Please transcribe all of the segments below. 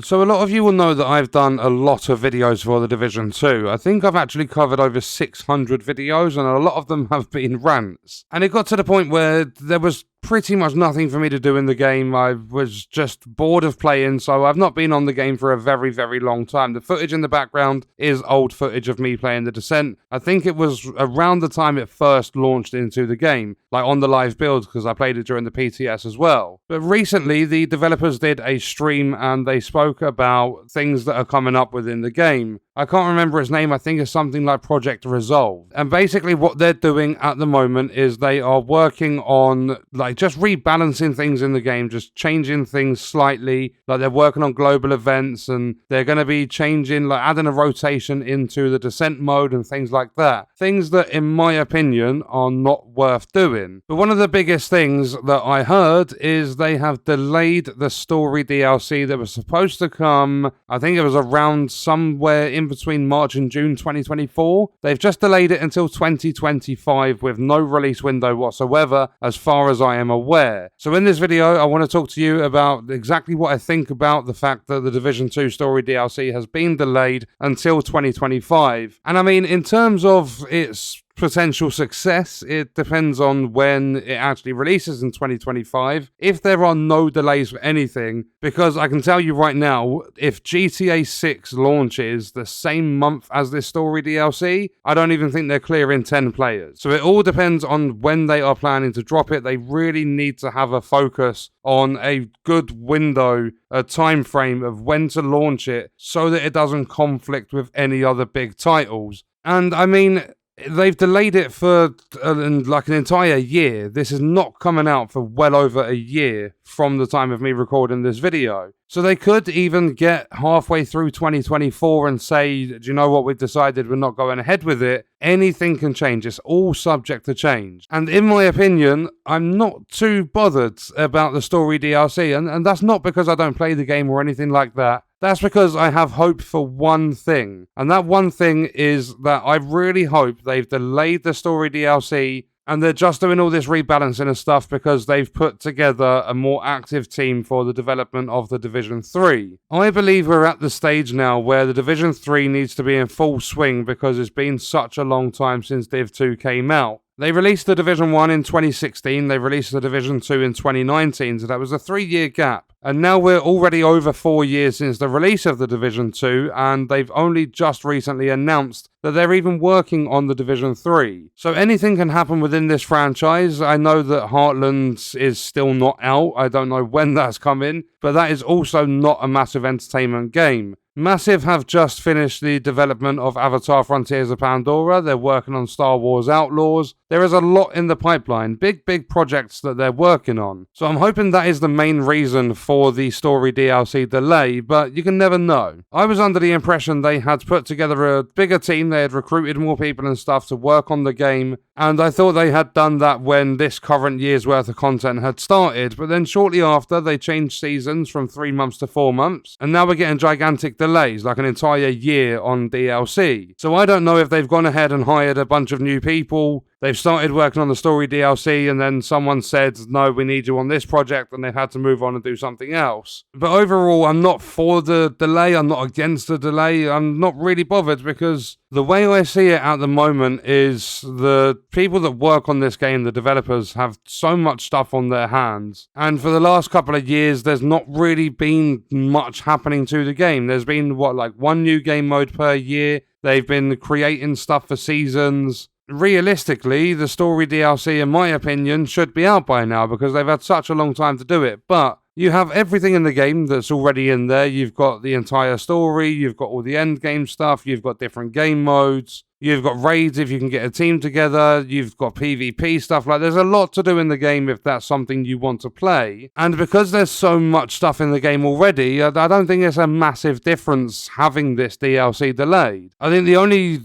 So a lot of you will know that I've done a lot of videos for The Division 2. I think I've actually covered over 600 videos, and a lot of them have been rants. And it got to the point where there was pretty much nothing for me to do in the game. I was just bored of playing, so I've not been on the game for a very, very long time. The footage in the background is old footage of me playing The Descent. I think it was around the time it first launched into the game, like on the live build, because I played it during the PTS as well. But recently, the developers did a stream and they spoke about things that are coming up within the game. I can't remember its name. I think it's something like Project Resolve. And basically what they're doing at the moment is they are working on just rebalancing things in the game, just changing things slightly. Like they're working on global events, and they're going to be changing, like adding a rotation into the Descent mode and things like that. Things that, in my opinion, are not worth doing. But one of the biggest things that I heard is they have delayed the story DLC that was supposed to come, I think it was around somewhere in between March and June 2024. They've just delayed it until 2025 with no release window whatsoever, as far as I am aware. So in this video, I want to talk to you about exactly what I think about the fact that the Division 2 story DLC has been delayed until 2025. And I mean, in terms of its potential success, it depends on when it actually releases in 2025. If there are no delays for anything, because I can tell you right now, if GTA 6 launches the same month as this story DLC, I don't even think they're clearing 10 players. So it all depends on when they are planning to drop it. They really need to have a focus on a good window, a time frame of when to launch it so that it doesn't conflict with any other big titles. And I mean, they've delayed it for like an entire year. This is not coming out for well over a year from the time of me recording this video. So they could even get halfway through 2024 and say, do you know what, we've decided we're not going ahead with it. Anything can change. It's all subject to change. And in my opinion, I'm not too bothered about the story DLC. And that's not because I don't play the game or anything like that. That's because I have hope for one thing. And that one thing is that I really hope they've delayed the story DLC and they're just doing all this rebalancing and stuff because they've put together a more active team for the development of the Division 3. I believe we're at the stage now where the Division 3 needs to be in full swing because it's been such a long time since Div 2 came out. They released the Division 1 in 2016, they released the Division 2 in 2019, so that was a 3-year gap. And now we're already over 4 years since the release of the Division 2, and they've only just recently announced that they're even working on the Division 3. So anything can happen within this franchise. I know that Heartland is still not out. I don't know when that's coming, but that is also not a massive entertainment game. Massive have just finished the development of Avatar Frontiers of Pandora. They're working on Star Wars Outlaws. There is a lot in the pipeline, big projects that they're working on. So I'm hoping that is the main reason for the story DLC delay, but you can never know. I was under the impression they had put together a bigger team, they had recruited more people and stuff to work on the game, and I thought they had done that when this current year's worth of content had started, but then shortly after they changed seasons from 3 months to 4 months, and now we're getting gigantic delays, like an entire year on DLC. So I don't know if they've gone ahead and hired a bunch of new people, they've started working on the story DLC, and then someone said, no, we need you on this project, and they've had to move on and do something else. But overall, I'm not for the delay, I'm not against the delay, I'm not really bothered, because the way I see it at the moment is the people that work on this game, the developers, have so much stuff on their hands. And for the last couple of years, there's not really been much happening to the game. There's been, like 1 new game mode per year. They've been creating stuff for seasons. Realistically, the story DLC, in my opinion, should be out by now because they've had such a long time to do it. But you have everything in the game that's already in there. You've got the entire story, you've got all the end game stuff, you've got different game modes, you've got raids if you can get a team together, you've got PvP stuff. Like, there's a lot to do in the game if that's something you want to play. And because there's so much stuff in the game already, I don't think it's a massive difference having this DLC delayed. I think the only,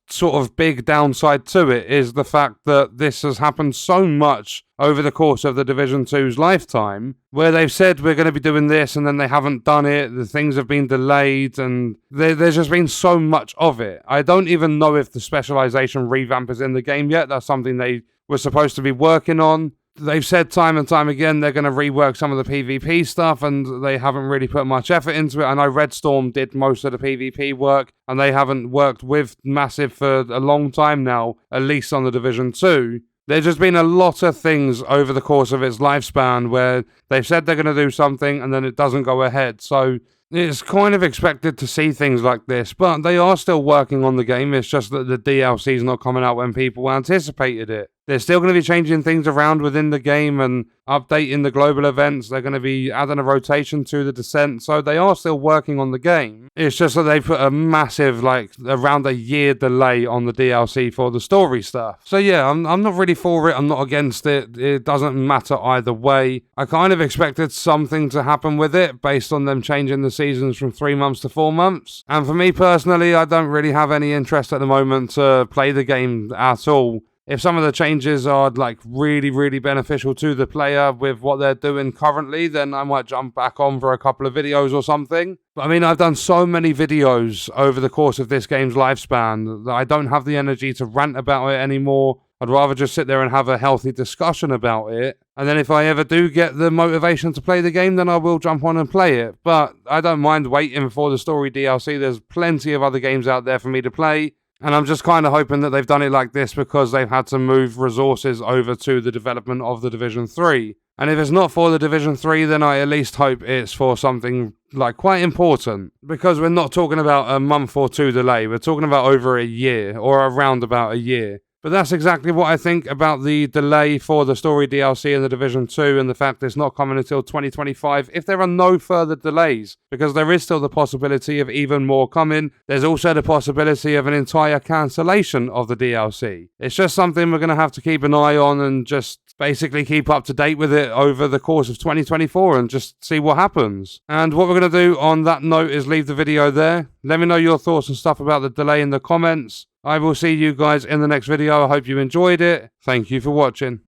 sort of big downside to it is the fact that this has happened so much over the course of the Division 2's lifetime, where they've said we're going to be doing this and then they haven't done it, the things have been delayed, and there's just been so much of it. I don't even know if the specialization revamp is in the game yet. That's something they were supposed to be working on. they've said time and time again they're going to rework some of the PvP stuff, and they haven't really put much effort into it. I know Red Storm did most of the PvP work, and they haven't worked with Massive for a long time now, at least on the Division 2. There's just been a lot of things over the course of its lifespan where they've said they're going to do something and then it doesn't go ahead. So it's kind of expected to see things like this, but they are still working on the game. It's just that the DLC is not coming out when people anticipated it. They're still going to be changing things around within the game and updating the global events. They're going to be adding a rotation to the Descent, so they are still working on the game. It's just that they put a massive, around a year delay on the DLC for the story stuff. So yeah, I'm not really for it. I'm not against it. It doesn't matter either way. I kind of expected something to happen with it based on them changing the seasons from 3 months to 4 months. And for me personally, I don't really have any interest at the moment to play the game at all. If some of the changes are really, really beneficial to the player with what they're doing currently, then I might jump back on for a couple of videos or something. But I mean, I've done so many videos over the course of this game's lifespan that I don't have the energy to rant about it anymore. I'd rather just sit there and have a healthy discussion about it. And then if I ever do get the motivation to play the game, then I will jump on and play it. But I don't mind waiting for the story DLC. There's plenty of other games out there for me to play. And I'm just kind of hoping that they've done it like this because they've had to move resources over to the development of the Division 3. And if it's not for the Division 3, then I at least hope it's for something quite important. Because we're not talking about a month or two delay. We're talking about over a year, or around about a year. But that's exactly what I think about the delay for the story DLC in the Division 2 and the fact it's not coming until 2025 if there are no further delays, because there is still the possibility of even more coming. There's also the possibility of an entire cancellation of the DLC. It's just something we're going to have to keep an eye on and just basically keep up to date with it over the course of 2024 and just see what happens. And what we're going to do on that note is leave the video there. Let me know your thoughts and stuff about the delay in the comments. I will see you guys in the next video. I hope you enjoyed it. Thank you for watching.